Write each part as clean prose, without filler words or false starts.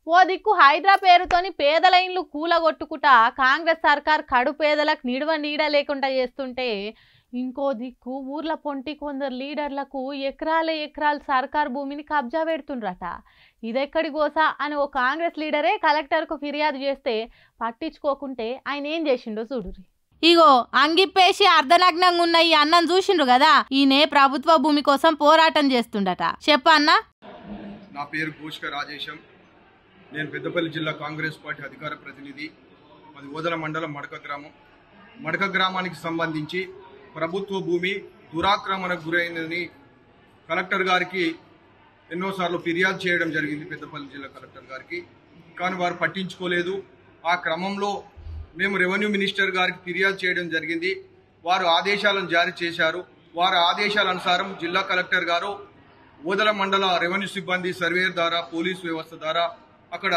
ఓ దిక్కు హైడ్రా పేరుతోని పేదల ఇండ్లు కూలగొట్టుకుట కాంగ్రెస్ సర్కార్ కడు పేదలకు నిడువ నీడ లేకుండా చేస్తుంటే ఇంకో దిక్కు ఊర్ల పొంటి కొందరు లీడర్లకు ఎకరాలు సర్కార్ భూమిని కబ్జా పెడుతుండ్రట. ఇదెక్కడి గోసా అని ఓ కాంగ్రెస్ లీడరే కలెక్టర్కు ఫిర్యాదు చేస్తే పట్టించుకోకుంటే ఆయన ఏం చేసిండో చూడురి. ఇగో అంగిప్పేసి అర్ధనగ్నంగా ఉన్న ఈ అన్నం చూసిండ్రు కదా, ఈయనే ప్రభుత్వ భూమి కోసం పోరాటం చేస్తుండట. చెప్పన్న. నా పేరు గోష్క రాజేశం. నేను పెద్దపల్లి జిల్లా కాంగ్రెస్ పార్టీ అధికార ప్రతినిధి. అది ఓదల మండలం మడక గ్రామానికి సంబంధించి ప్రభుత్వ భూమి దురాక్రమణకు గురైందని కలెక్టర్ గారికి ఎన్నోసార్లు ఫిర్యాదు చేయడం జరిగింది, పెద్దపల్లి జిల్లా కలెక్టర్ గారికి. కానీ వారు పట్టించుకోలేదు. ఆ క్రమంలో మేము రెవెన్యూ మినిస్టర్ గారికి ఫిర్యాదు చేయడం జరిగింది. వారు ఆదేశాలను జారీ చేశారు. వారి ఆదేశాల అనుసారం జిల్లా కలెక్టర్ గారు ఓదల మండల రెవెన్యూ సిబ్బంది సర్వేయర్ ద్వారా పోలీసు వ్యవస్థ ద్వారా అక్కడ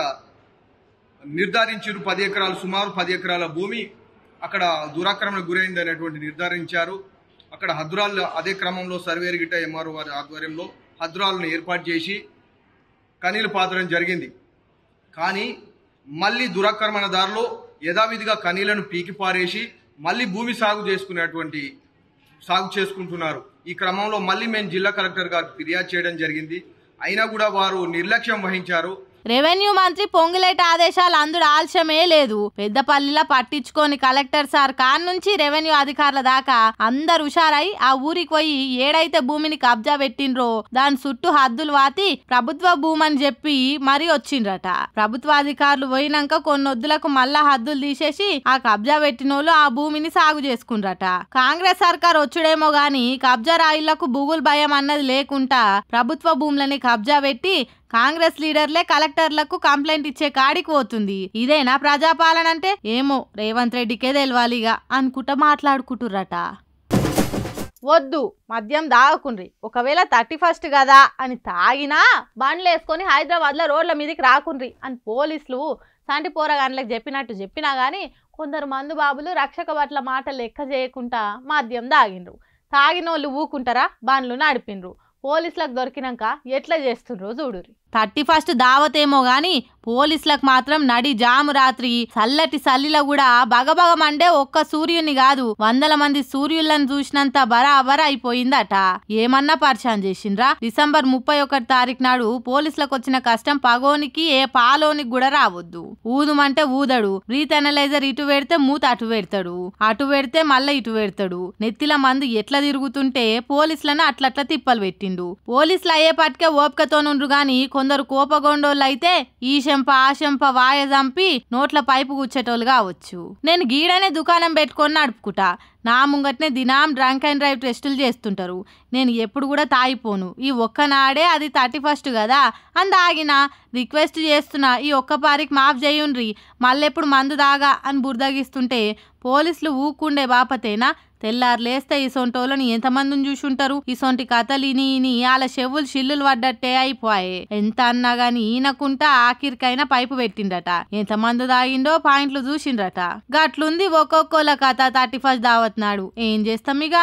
నిర్ధారించారు. 10 ఎకరాలు, సుమారు 10 ఎకరాల భూమి అక్కడ దురాక్రమణకు గురైంది అనేటువంటి నిర్ధారించారు. అక్కడ హద్దురాలు అదే క్రమంలో సర్వేయర్ గిట్ట ఎంఆర్ఓ వారి ఆధ్వర్యంలో హద్దురాలను ఏర్పాటు చేసి కనీలు పాతడం జరిగింది. కానీ మళ్ళీ దురాక్రమణదారులు యథావిధిగా కనీలను పీకి పారేసి మళ్ళీ భూమి సాగు చేసుకుంటున్నారు. ఈ క్రమంలో మళ్ళీ మేము జిల్లా కలెక్టర్ గారికి ఫిర్యాదు చేయడం జరిగింది. అయినా కూడా వారు నిర్లక్ష్యం వహించారు. రెవెన్యూ మంత్రి పొంగులేటి ఆదేశాలు అందుడు ఆలస్యమే లేదు. పెద్దపల్లిలో పట్టించుకొని కలెక్టర్ సార్ కాన్ నుంచి రెవెన్యూ అధికారుల దాకా అందరు హుషారై ఆ ఊరికి పోయి ఏడైతే భూమిని కబ్జా పెట్టిండ్రో దాని చుట్టూ హద్దులు వాతి ప్రభుత్వ భూమి అని చెప్పి మరీ వచ్చిండ్రట. ప్రభుత్వ అధికారులు పోయినాక కొన్నొద్దులకు మళ్ళా హద్దులు తీసేసి ఆ కబ్జా పెట్టినోళ్ళు ఆ భూమిని సాగు చేసుకుండ్రట. కాంగ్రెస్ సర్కార్ వచ్చుడేమో గాని కబ్జా రాయిళ్లకు బుగులు భయం అన్నది లేకుండా ప్రభుత్వ భూములని కబ్జా పెట్టి కాంగ్రెస్ లీడర్లే కలెక్టర్లకు కంప్లైంట్ ఇచ్చే కాడికి పోతుంది. ఇదేనా ప్రజాపాలన అంటే? ఏమో రేవంత్ రెడ్డికే తెలవాలిగా అనుకుంటా మాట్లాడుకుంటుర్రట. వద్దు, మద్యం దాగకుండ్రి. ఒకవేళ 31st కదా అని తాగినా బండ్లు వేసుకొని హైదరాబాద్లో రోడ్ల మీదకి రాకుండ్రి అని పోలీసులు సంటి పోరగాన్లకు చెప్పినా కానీ కొందరు మందు బాబులు రక్షక భట్ల మాటలు లెక్క చేయకుండా మద్యం దాగిండ్రు. తాగినోళ్ళు ఊకుంటారా? బండ్లు నడిపిండ్రు. పోలీసులకు దొరికినాక ఎట్లా చేస్తుండ్రో చూడురి. 31st దావతేమో గాని పోలీసులకు మాత్రం నడి జాము రాత్రి చల్లటి చల్లిలో కూడా బగబగమండే ఒక్క సూర్యుని కాదు 100 మంది సూర్యులను చూసినంత బరాబర్ అయిపోయిందట. ఏమన్నా పరిచయం చేసిండ్రా? డిసెంబర్ 31 తారీఖు నాడు పోలీసులకు వచ్చిన కష్టం పగోనికి ఏ పాలోనికి కూడా రావద్దు. ఊదుమంటే ఊదడు, బ్రీత్ అనలైజర్ ఇటు పెడితే మూత అటు పెడతాడు, అటు పెడితే మళ్ళీ ఇటు పెడతాడు. నెత్తిల మందు ఎట్లా తిరుగుతుంటే పోలీసులను అట్లట్లా తిప్పలు పెట్టిండు. పోలీసులు అయ్యేపాటికే ఓపికతోనుండ్రు గాని కొందరు కోపగొండోళ్ళు అయితే ఈ శంప ఆ శంప వాయ చంపి నోట్ల పైపు కూర్చేటోళ్ళు కావచ్చు. నేను గీడనే దుకాణం పెట్టుకొని నడుపుకుంటా. నా ముంగట్నే దినాం డ్రంక్ అండ్ డ్రైవ్ టెస్టులు చేస్తుంటారు. నేను ఎప్పుడు కూడా తాగిపోను. ఈ ఒక్కనాడే అది 31st కదా అని తాగిన. రిక్వెస్ట్ చేస్తున్నా, ఈ ఒక్కపారికి మాఫ్ చేయుండ్రి, మళ్ళెప్పుడు మందు దాగా అని బురదగిస్తుంటే పోలీసులు ఊకుండే బాపతేనా? తెల్లారు లేస్తే ఇసొంటోళ్ళని ఎంతమందిని చూసుంటారు. ఇసొంటి కథలు ఇని వాళ్ళ చెవులు షిల్లులు పడ్డట్టే అయిపోయాయి. ఎంత అన్నా గాని ఈయనకుంటా ఆఖరికైనా పైపు పెట్టిండట. ఎంతమంది తాగిండో పాయింట్లు చూసిండ్రట. గట్లుంది ఒక్కొక్కల కథ 31st దావత్ నాడు. ఏం చేస్తాం ఇక.